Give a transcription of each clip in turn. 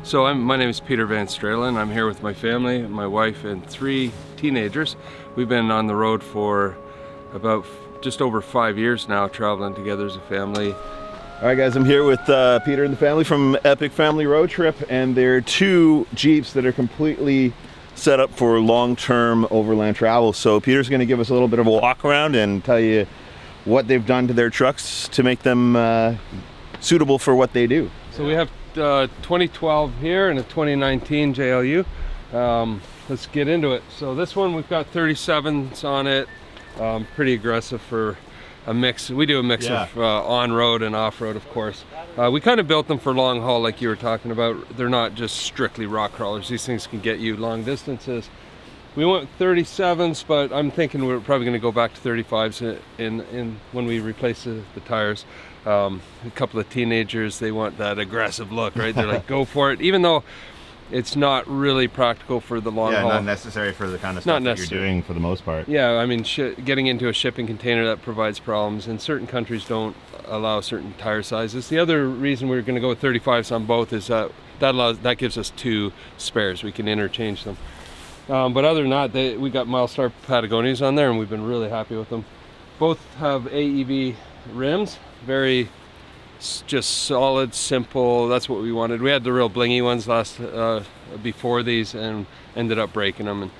So my name is Peter Van Stralen. I'm here with my family, my wife and 3 teenagers. We've been on the road for about just over 5 years now, traveling together as a family. All right, guys, I'm here with Peter and the family from Epic Family Road Trip, and there are 2 Jeeps that are completely set up for long-term overland travel. So Peter's going to give us a little bit of a walk around and tell you what they've done to their trucks to make them suitable for what they do. So we have 2012 here and a 2019 JLU. Let's get into it. So this one, we've got 37s on it. Pretty aggressive for a mix. We do a mix of on-road and off-road, of course. We kind of built them for long haul, like you were talking about. They're not just strictly rock crawlers. These things can get you long distances. We went 37s, but I'm thinking we're probably going to go back to 35s in when we replace the tires. A couple of teenagers, they want that aggressive look, right? They're like, go for it, even though it's not really practical for the long haul. Yeah, not necessary for the kind of stuff that you're doing for the most part. Yeah, I memean, getting into a shipping container, that provides problems, and certain countries don't allow certain tire sizes. The other reason we're going to go with 35s on both is that gives us 2 spares. We can interchange them. But other than that, we got Milestar Patagonias on there, and we've been really happy with them. Both have AEV rims, very just solid, simple. That's what we wanted. We had the real blingy ones before these, and ended up breaking them. And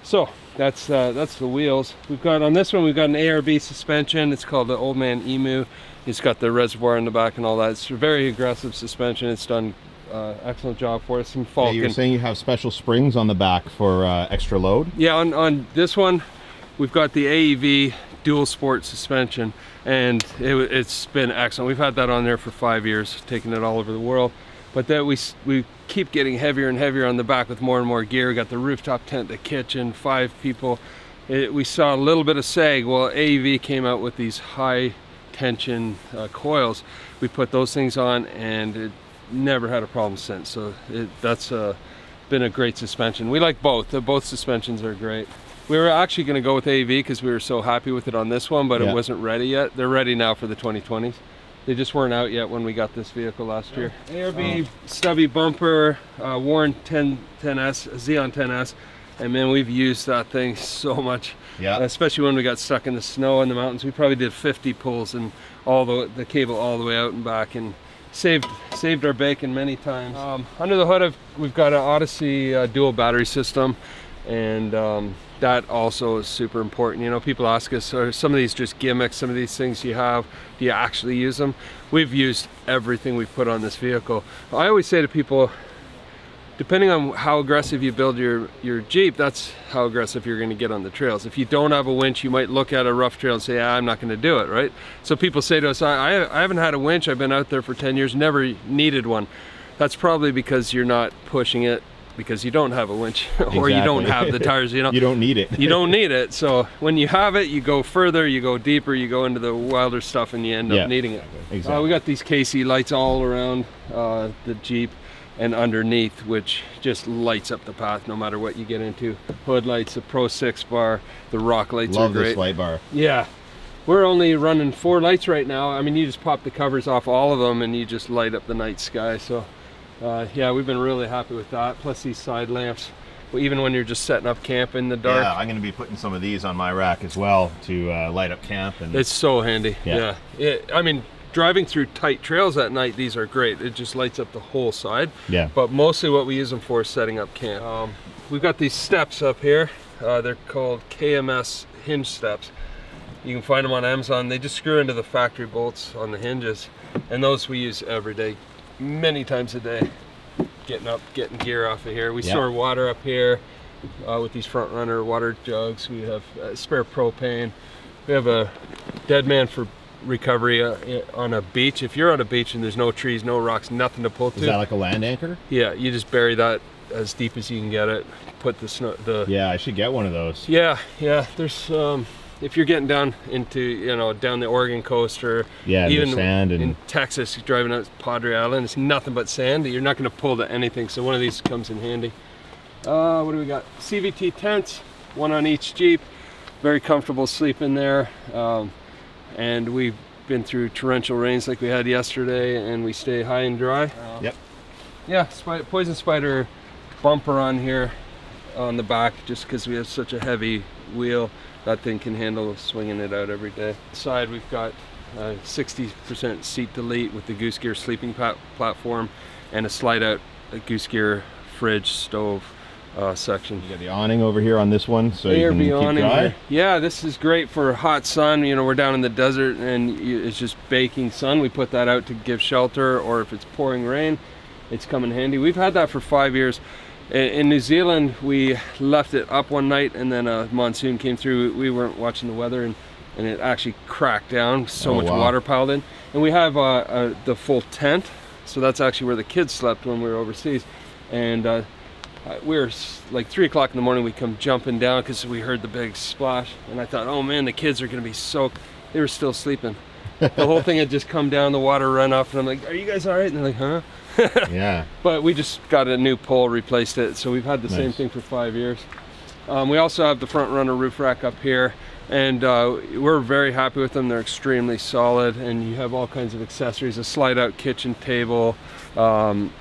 so that's the wheels. We've got on this one. We've got an ARB suspension. It's called the Old Man Emu. It's got the reservoir in the back and all that. It's a very aggressive suspension. It's done excellent job for us. Some Falcon. Yeah, you're saying you have special springs on the back for extra load? Yeah, on this one, we've got the AEV dual sport suspension, and it's been excellent. We've had that on there for 5 years, taking it all over the world. But that we keep getting heavier and heavier on the back with more and more gear. We got the rooftop tent, the kitchen, 5 people. We saw a little bit of sag. Well, AEV came out with these high tension coils. We put those things on, and it never had a problem since. So that's been a great suspension. We like both. Both suspensions are great. We were actually going to go with AEV because we were so happy with it on this one, but it wasn't ready yet. They're ready now for the 2020s. They just weren't out yet when we got this vehicle last year. ARB stubby bumper, Warren 10S, Xeon 10S, and man, we've used that thing so much. Yeah. Especially when we got stuck in the snow in the mountains. We probably did 50 pulls and all the cable all the way out and back, and saved our bacon many times. Under the hood, we've got an Odyssey dual battery system, and that also is super important. You know, people ask us, are some of these just gimmicks? Some of these things you have, do you actually use them? We've used everything we've put on this vehicle. I always say to people, depending on how aggressive you build your Jeep, that's how aggressive you're going to get on the trails. If you don't have a winch, you might look at a rough trail and say, I'm not going to do it, right? So people say to us, I haven't had a winch. I've been out there for 10 years, never needed one. That's probably because you're not pushing it, because you don't have a winch or you don't have the tires. You don't need it. You don't need it. So when you have it, you go further, you go deeper, you go into the wilder stuff, and you end up needing it. Exactly. We got these KC lights all around the Jeep and underneath, which just lights up the path no matter what you get into. Hood lights, the Pro 6 bar, the rock lights are great. Love this light bar. Yeah. We're only running 4 lights right now. I mean, you just pop the covers off all of them and you just light up the night sky. So yeah, we've been really happy with that. Plus these side lamps, even when you're just setting up camp in the dark. Yeah, I'm going to be putting some of these on my rack as well to light up camp. And it's so handy. Yeah. I mean, driving through tight trails at night, these are great. It just lights up the whole side. Yeah. But mostly what we use them for is setting up camp. We've got these steps up here. They're called Kms Hinge Steps. You can find them on Amazon. They just screw into the factory bolts on the hinges, and those we use every day, many times a day. Getting gear off of here. We store water up here with these Front Runner water jugs. We have spare propane. We have a dead man for recovery on a beach. If you're on a beach and there's no trees, no rocks, nothing to pull to. Is that like a land anchor? Yeah, you just bury that as deep as you can get it. Put the snow. Yeah, I should get one of those. Yeah. There's if you're getting down into, you know, down the Oregon coast, or even sand in Texas, you're driving out Padre Island, it's nothing but sand. You're not going to pull to anything, so one of these comes in handy. What do we got? CVT tents, one on each Jeep. Very comfortable sleeping there. And we've been through torrential rains like we had yesterday, and we stay high and dry. Yeah, poison spider bumper on here on the back, just because we have such a heavy wheel. That thing can handle swinging it out every day. Side, we've got 60% seat delete with the Goose Gear sleeping platform and a slide out Goose Gear fridge stove section. You got the awning over here on this one, so you can keep dry. Yeah, this is great for hot sun. You know, we're down in the desert and it's just baking sun. We put that out to give shelter, or if it's pouring rain, it's come in handy. We've had that for 5 years. In New Zealand, we left it up one night and then a monsoon came through. We weren't watching the weather and it actually cracked down. So much water piled in. And we have the full tent. So that's actually where the kids slept when we were overseas. And we were like 3 o'clock in the morning, we come jumping down because we heard the big splash. And I thought, oh man, the kids are gonna be soaked. They were still sleeping. The whole thing had just come down, the water run up, and I'm like, are you guys all right? And they're like, huh? Yeah. But we just got a new pole, replaced it, so we've had the same thing for 5 years. We also have the front runner roof rack up here, and we're very happy with them. They're extremely solid, and you have all kinds of accessories, a slide out kitchen table. You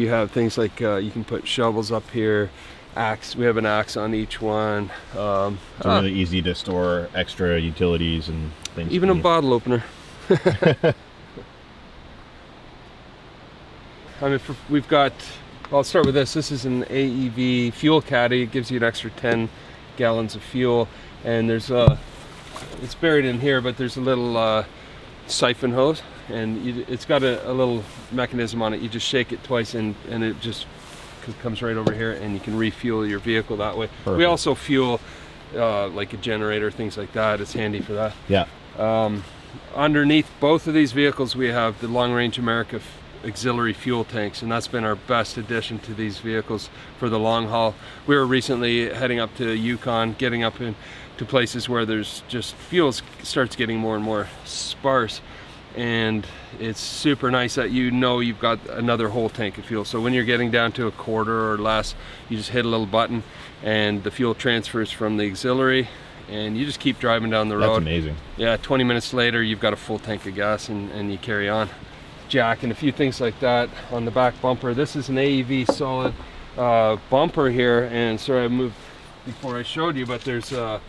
have things like you can put shovels up here, axe. We have an axe on each one. So really easy to store extra utilities and things. Even a bottle opener. I mean, we've got, I'll start with this. This is an Aev Fuel Caddy. It gives you an extra 10 gallons of fuel. And there's it's buried in here, but there's a little siphon hose. And it's got a little mechanism on it. You just shake it twice and it just comes right over here, and you can refuel your vehicle that way. Perfect. We also fuel like a generator, things like that. It's handy for that. Yeah. Underneath both of these vehicles, we have the Long Range America auxiliary fuel tanks, and that's been our best addition to these vehicles for the long haul. We were recently heading up to Yukon, getting up into places where there's just fuel starts getting more and more sparse, and it's super nice that you know you've got another whole tank of fuel. So when you're getting down to a quarter or less, you just hit a little button and the fuel transfers from the auxiliary, and you just keep driving down the road. That's amazing. Yeah, 20 minutes later you've got a full tank of gas, and you carry on. Jack and a few things like that on the back bumper. This is an Aev solid bumper here, and sorry I moved before I showed you, but there's an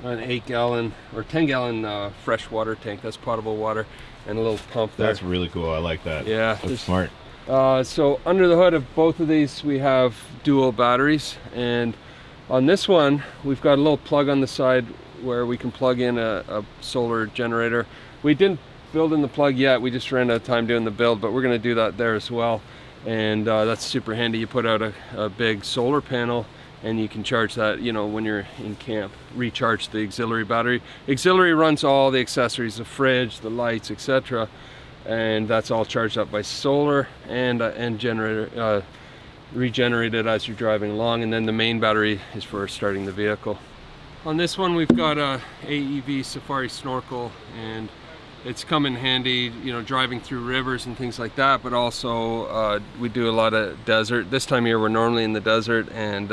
8-gallon or 10-gallon fresh water tank. That's potable water, and a little pump there. That's really cool. I like that. Yeah, that's smart. So under the hood of both of these we have dual batteries, and on this one we've got a little plug on the side where we can plug in a solar generator. We didn't build in the plug yet, we just ran out of time doing the build, but we're going to do that there as well. And that's super handy. You put out a big solar panel and you can charge that, you know, when you're in camp. Recharge the auxiliary battery. Auxiliary runs all the accessories, the fridge, the lights, etc., and that's all charged up by solar and generator, regenerated as you're driving along. And then the main battery is for starting the vehicle. On this one we've got a Aev Safari Snorkel, and it's come in handy, you know, driving through rivers and things like that, but also we do a lot of desert. This time of year we're normally in the desert, and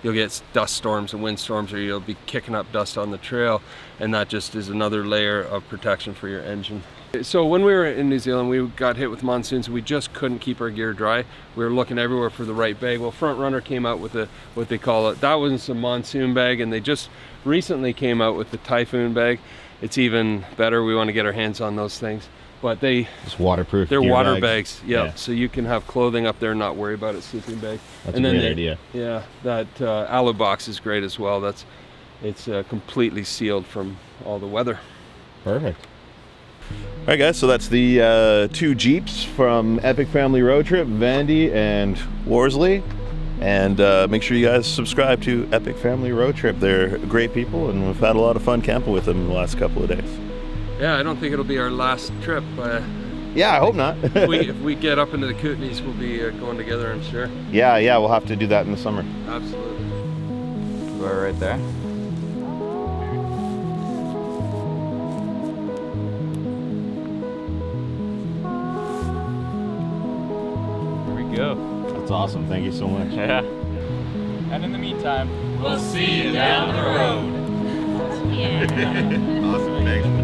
you'll get dust storms and wind storms, or you'll be kicking up dust on the trail, and that just is another layer of protection for your engine. So when we were in New Zealand, we got hit with monsoons and we just couldn't keep our gear dry. We were looking everywhere for the right bag. Well, Front Runner came out with what they call it. That was a monsoon bag, and they just recently came out with the typhoon bag. It's even better. We want to get our hands on those things, but it's waterproof. They're water bags. Yeah, so you can have clothing up there and not worry about it. Sleeping bag. That's a great idea. Yeah, that alu box is great as well. It's completely sealed from all the weather. Perfect. All right, guys. So that's the 2 Jeeps from Epic Family Road Trip, Vandy and Worsley. And make sure you guys subscribe to Epic Family Road Trip. They're great people, and we've had a lot of fun camping with them the last couple of days. Yeah, I don't think it'll be our last trip. Yeah, I hope not. if we get up into the Kootenays, we'll be going together, I'm sure. Yeah, we'll have to do that in the summer. Absolutely. Go right there. Here we go. That's awesome. Thank you so much. Yeah. And in the meantime, we'll see you down the road. Yeah. Awesome. Thanks.